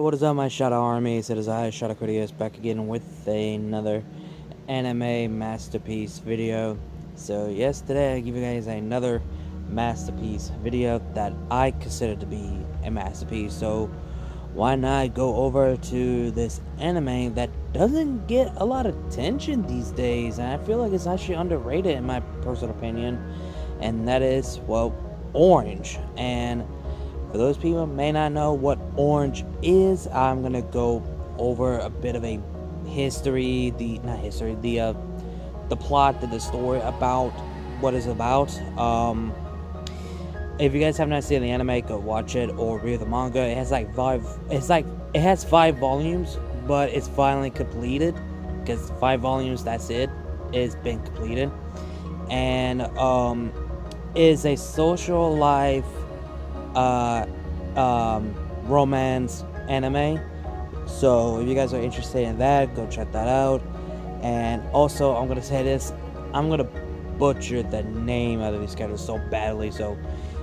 what is up, my Shadow Armies? It is I, Shadow Critias, back again with another anime masterpiece video. So yes, today I give you guys another masterpiece video that I consider to be a masterpiece. So why not go over to this anime that doesn't get a lot of attention these days, and I feel like it's actually underrated in my personal opinion, and that is, well, Orange. And for those people who may not know what Orange is, I'm gonna go over a bit of a history, the plot, the story about what it's about. If you guys have not seen the anime, go watch it or read the manga. It has it has 5 volumes, but it's finally completed because 5 volumes. That's it. It's been completed, and is a social life romance anime. So if you guys are interested in that, go check that out. And also, I'm gonna say this, I'm gonna butcher the name of these characters so badly, so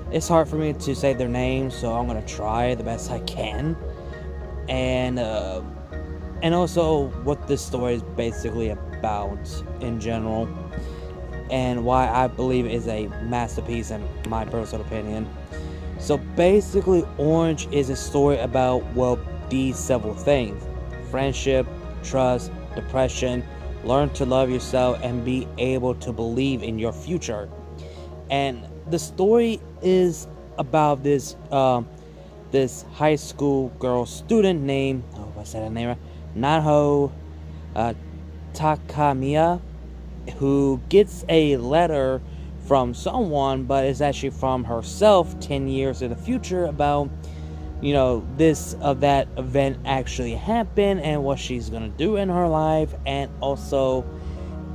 it's hard for me to say their names, so I'm gonna try the best I can. And also what this story is basically about in general, and why I believe it is a masterpiece in my personal opinion. So basically, Orange is a story about, well, these several things: friendship, trust, depression, learn to love yourself, and be able to believe in your future. And the story is about this this high school girl student named, oh, I said her name right, Naho Takamiya, who gets a letter from someone, but it's actually from herself 10 years in the future about, you know, that event actually happened and what she's gonna do in her life. And also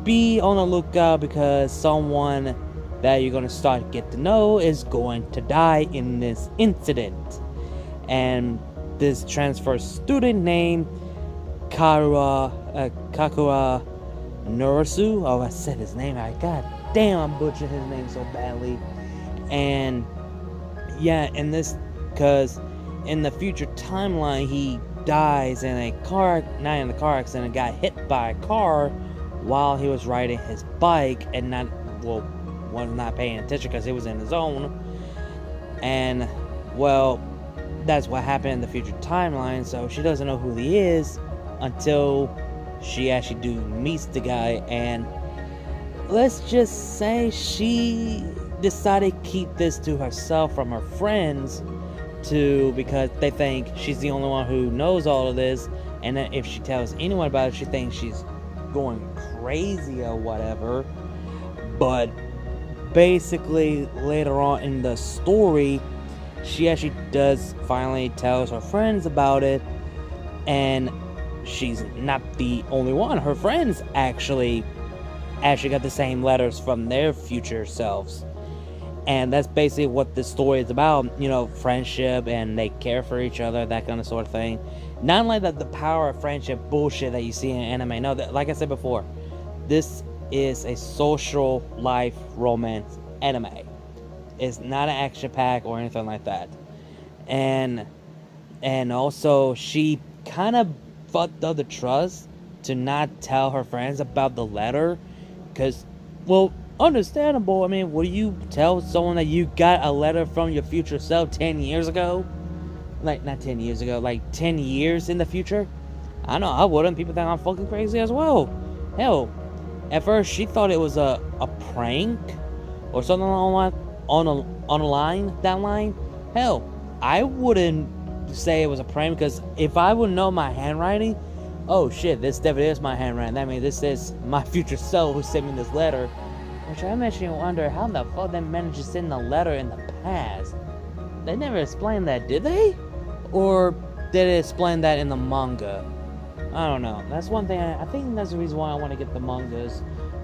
be on the lookout because someone that you're gonna start to get to know is going to die in this incident. And this transfer student named Kakura Nurasu, oh, I said his name right, god damn, I'm butchering his name so badly. And yeah, in this, because in the future timeline, he dies in a car, not in a car accident, got hit by a car while he was riding his bike, and was not paying attention because he was in the zone. And well, that's what happened in the future timeline. So she doesn't know who he is until she actually meets the guy. And let's just say she decided to keep this to herself from her friends, because they think she's the only one who knows all of this, and that if she tells anyone about it, she thinks she's going crazy or whatever. But basically, later on in the story, she actually does finally tells her friends about it, and she's not the only one. Her friends actually got the same letters from their future selves. And that's basically what this story is about, you know, friendship, and they care for each other, that kind of sort of thing. Not like the power of friendship bullshit that you see in anime. No, like I said before, this is a social life romance anime. It's not an action pack or anything like that. And also, she kind of fucked up the trust to not tell her friends about the letter, because, well, understandable. I mean, would you tell someone that you got a letter from your future self 10 years ago? Like, not 10 years ago, like 10 years in the future? I know, I wouldn't. People think I'm fucking crazy as well. Hell, at first she thought it was a prank or something on that line. Hell, I wouldn't say it was a prank, because if I would know my handwriting, oh shit, this definitely is my handwriting. That means this is my future self who sent me this letter. Which I'm actually wonder how the fuck they managed to send a letter in the past. They never explained that, did they? Or did it explain that in the manga? I don't know. That's one thing. I think that's the reason why I want to get the mangas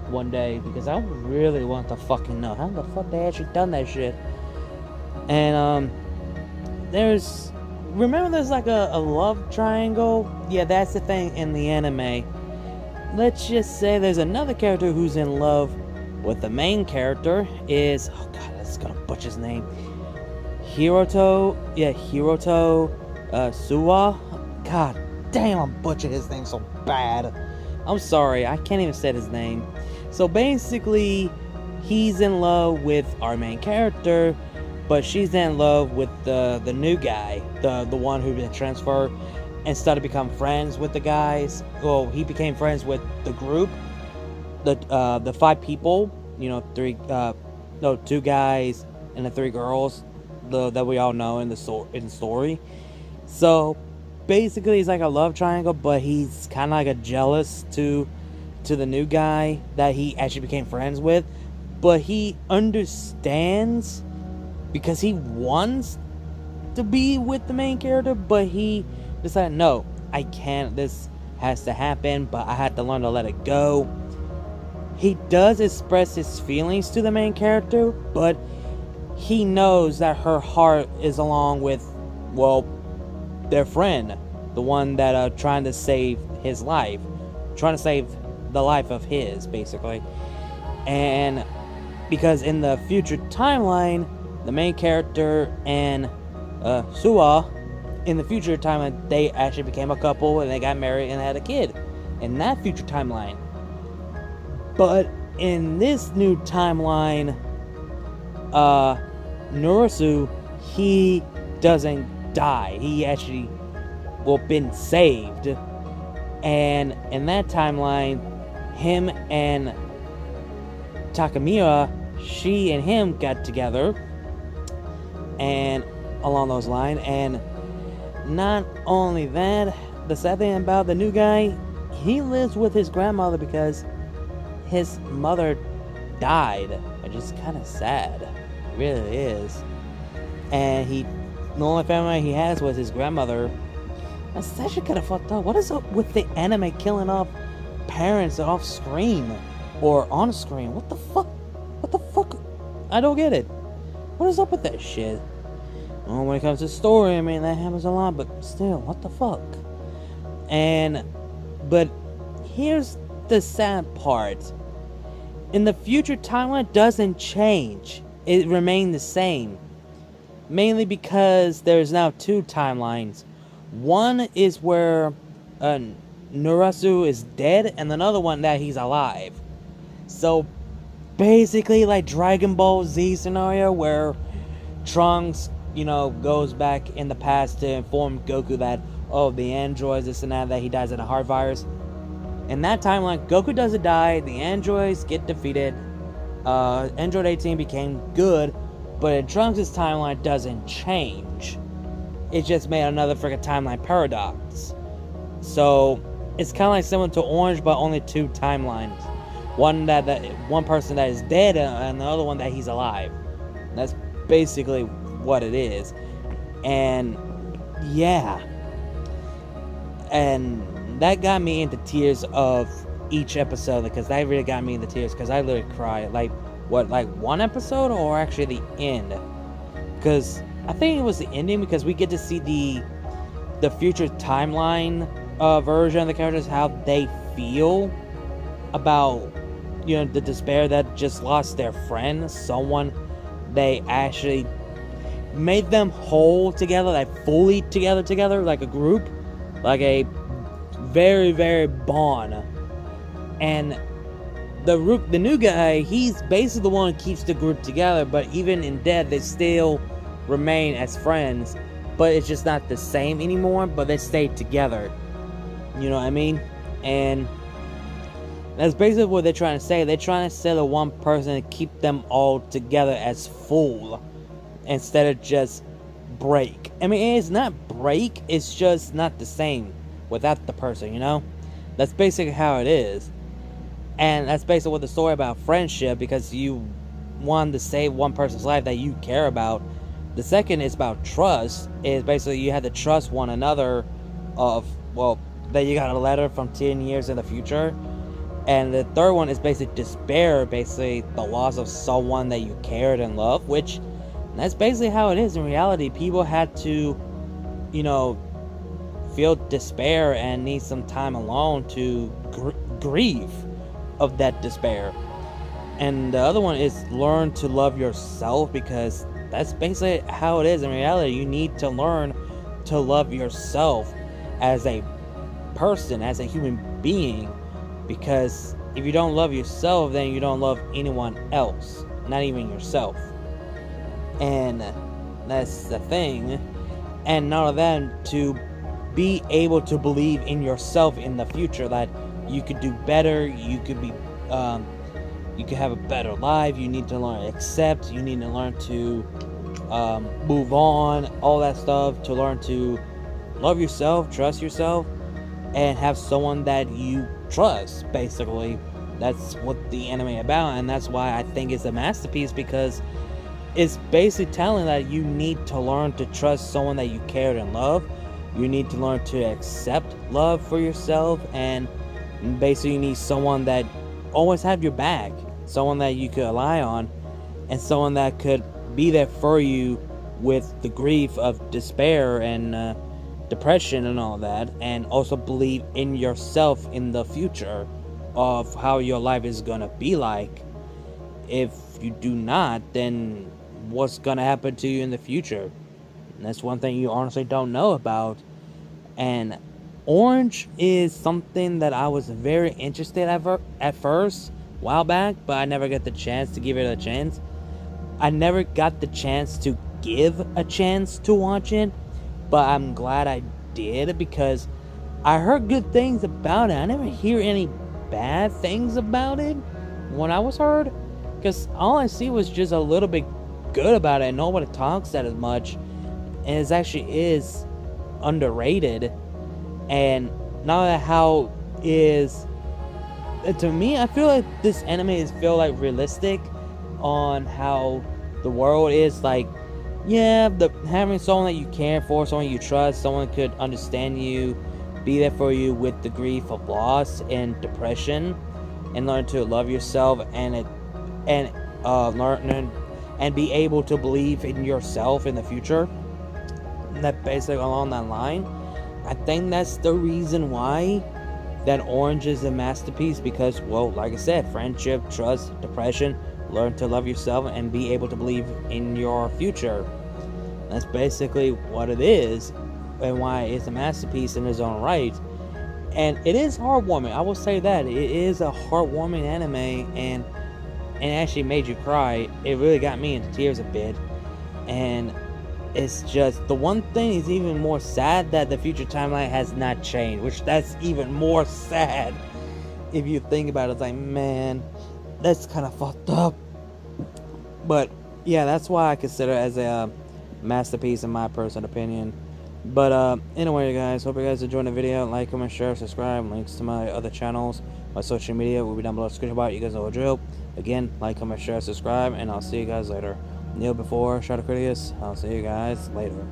one day, because I really want to fucking know how the fuck they actually done that shit. And remember there's like a love triangle? Yeah, that's the thing in the anime. Let's just say there's another character who's in love with the main character. Is, oh god, that's gonna butcher his name. Hiroto Suwa. God damn, I butchered his name so bad. I'm sorry, I can't even say his name. So basically, he's in love with our main character, but she's in love with the new guy, the one who been transferred, and started to become friends with the guys. Well, he became friends with the group, the 5 people, you know, 2 guys and the 3 girls, that we all know in the story. So basically, it's like a love triangle, but he's kind of like a jealous to the new guy that he actually became friends with. But he understands because he wants to be with the main character, but he decided, no, I can't. This has to happen, but I have to learn to let it go. He does express his feelings to the main character, but he knows that her heart is along with, well, their friend, the one that trying to save his life, trying to save the life of his, basically. And because in the future timeline, the main character and Suwa, in the future timeline, they actually became a couple and they got married and had a kid in that future timeline. But in this new timeline, Nurasu, he doesn't die. He actually, well, been saved. And in that timeline, him and Takamiya, she and him got together, and along those lines. And not only that, the sad thing about the new guy, he lives with his grandmother because his mother died, which is kind of sad. It really is. And the only family he has was his grandmother. That's actually kind of fucked up. What is up with the anime killing off parents off screen or on screen? What the fuck? What the fuck? I don't get it. What is up with that shit? Well, when it comes to story, I mean, that happens a lot, but still, what the fuck? But here's the sad part. In the future timeline, it doesn't change. It remains the same. Mainly because there's now 2 timelines. One is where Nurasu is dead, and another one that he's alive. So basically, like Dragon Ball Z scenario where Trunks, you know, goes back in the past to inform Goku that, oh, the androids, this and that he dies of a heart virus. In that timeline, Goku doesn't die, the androids get defeated, Android 18 became good, but in Trunks' timeline doesn't change. It just made another freaking timeline paradox. So it's kind of like similar to Orange, but only 2 timelines. One person that is dead and the other one that he's alive. That's basically what it is. And yeah, and that got me into tears of each episode, because that really got me into tears, because I literally cried. Like one episode, or actually the end? Because I think it was the ending, because we get to see the future timeline version of the characters, how they feel about, you know, the despair that just lost their friend, someone they actually made them whole together, like fully together, like a group, like a very, very bond. And the new guy, he's basically the one who keeps the group together, but even in death, they still remain as friends, but it's just not the same anymore, but they stay together. You know what I mean? And that's basically what they're trying to say. They're trying to set a one person and keep them all together as full, instead of just break. I mean, it's not break, it's just not the same without the person, you know? That's basically how it is. And that's basically what the story about friendship, because you want to save one person's life that you care about. The second is about trust, is basically you have to trust one another of, well, that you got a letter from 10 years in the future. And the third one is basically despair, basically the loss of someone that you cared and loved, which that's basically how it is in reality. People had to, you know, feel despair and need some time alone to grieve of that despair. And the other one is learn to love yourself, because that's basically how it is in reality. You need to learn to love yourself as a person, as a human being, because if you don't love yourself, then you don't love anyone else, not even yourself. And that's the thing. And not only that, to be able to believe in yourself in the future, that you could do better, you could be you could have a better life. You need to learn to accept, you need to learn to move on, all that stuff, to learn to love yourself, trust yourself, and have someone that you trust. Basically, that's what the anime about, and that's why I think it's a masterpiece, because it's basically telling that you need to learn to trust someone that you care and love. You need to learn to accept love for yourself, and basically you need someone that always have your back, someone that you could rely on, and someone that could be there for you with the grief of despair and depression and all that, and also believe in yourself in the future of how your life is gonna be like. If you do not, then what's gonna happen to you in the future? And that's one thing you honestly don't know about. And Orange is something that I was very interested at first, a while back, but I never got the chance to give it a chance. I never got the chance to give a chance to watch it, but I'm glad I did, because I heard good things about it. I never hear any bad things about it when I was heard, because all I see was just a little bit good about it, and nobody talks that as much, and it actually is underrated. And now that how is, to me, I feel like this anime is feel like realistic on how the world is. Like, yeah, having someone that you care for, someone you trust, someone could understand you, be there for you with the grief of loss and depression, and learn to love yourself and learn and be able to believe in yourself in the future. And that basically along that line, I think that's the reason why that Orange is a masterpiece, because, well, like I said, friendship, trust, depression, learn to love yourself, and be able to believe in your future. That's basically what it is, and why it's a masterpiece in its own right. And it is heartwarming, I will say that. It is a heartwarming anime, and it actually made you cry. It really got me into tears a bit. And it's just, the one thing is even more sad, that the future timeline has not changed, which that's even more sad if you think about it. It's like, man, that's kind of fucked up. But yeah, that's why I consider it as a masterpiece in my personal opinion. But anyway, guys, hope you guys enjoyed the video. Like, comment, share, subscribe. Links to my other channels, my social media will be down below the description box. You guys know the drill. Again, like, comment, share, subscribe, and I'll see you guys later. Kneel before, shout out Critias. I'll see you guys later.